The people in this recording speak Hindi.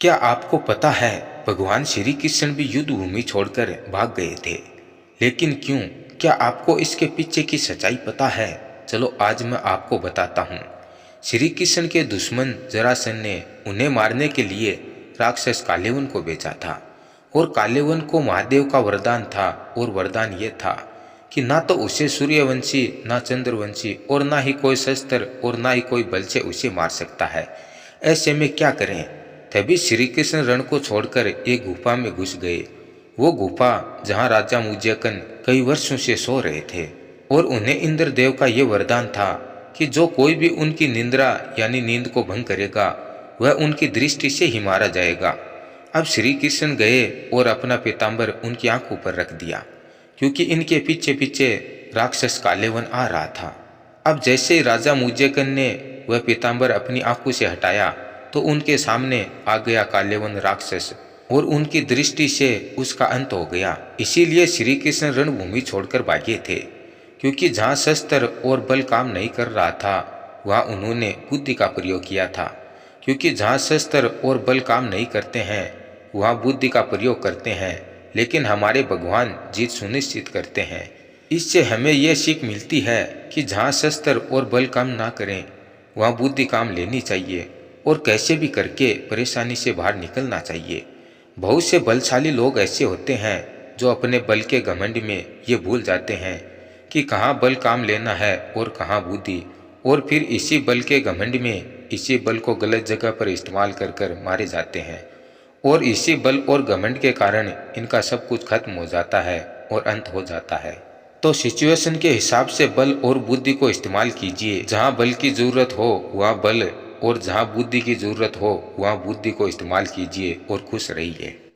क्या आपको पता है भगवान श्री कृष्ण भी युद्ध भूमि छोड़कर भाग गए थे? लेकिन क्यों? क्या आपको इसके पीछे की सच्चाई पता है? चलो आज मैं आपको बताता हूँ। श्री कृष्ण के दुश्मन जरासंध ने उन्हें मारने के लिए राक्षस काल्यवन को भेजा था और काल्यवन को महादेव का वरदान था और वरदान ये था कि ना तो उसे सूर्यवंशी, ना चंद्रवंशी और ना ही कोई शस्त्र और ना ही कोई बल से उसे मार सकता है। ऐसे में क्या करें? तभी श्री कृष्ण रण को छोड़कर एक गुफा में घुस गए। वो गुफा जहाँ राजा मुज्जकन कई वर्षों से सो रहे थे और उन्हें इंद्रदेव का ये वरदान था कि जो कोई भी उनकी निंद्रा यानी नींद को भंग करेगा वह उनकी दृष्टि से ही मारा जाएगा। अब श्री कृष्ण गए और अपना पीताम्बर उनकी आंखों पर रख दिया, क्योंकि इनके पीछे पीछे राक्षस काल्यवन आ रहा था। अब जैसे ही राजा मुज्जकन ने वह पीताम्बर अपनी आंखों से हटाया तो उनके सामने आ गया काल्यवन राक्षस और उनकी दृष्टि से उसका अंत हो गया। इसीलिए श्री कृष्ण रणभूमि छोड़कर भागे थे, क्योंकि जहाँ शस्त्र और बल काम नहीं कर रहा था वहाँ उन्होंने बुद्धि का प्रयोग किया था, क्योंकि जहाँ शस्त्र और बल काम नहीं करते हैं वहाँ बुद्धि का प्रयोग करते हैं। लेकिन हमारे भगवान जीत सुनिश्चित करते हैं। इससे हमें यह सीख मिलती है कि जहाँ शस्त्र और बल काम ना करें वहाँ बुद्धि काम लेनी चाहिए और कैसे भी करके परेशानी से बाहर निकलना चाहिए। बहुत से बलशाली लोग ऐसे होते हैं जो अपने बल के घमंड में ये भूल जाते हैं कि कहाँ बल काम लेना है और कहाँ बुद्धि, और फिर इसी बल के घमंड में इसी बल को गलत जगह पर इस्तेमाल कर कर मारे जाते हैं और इसी बल और घमंड के कारण इनका सब कुछ खत्म हो जाता है और अंत हो जाता है। तो सिचुएशन के हिसाब से बल और बुद्धि को इस्तेमाल कीजिए। जहाँ बल की जरूरत हो वहाँ बल और जहाँ बुद्धि की जरूरत हो वहाँ बुद्धि को इस्तेमाल कीजिए और खुश रहिए।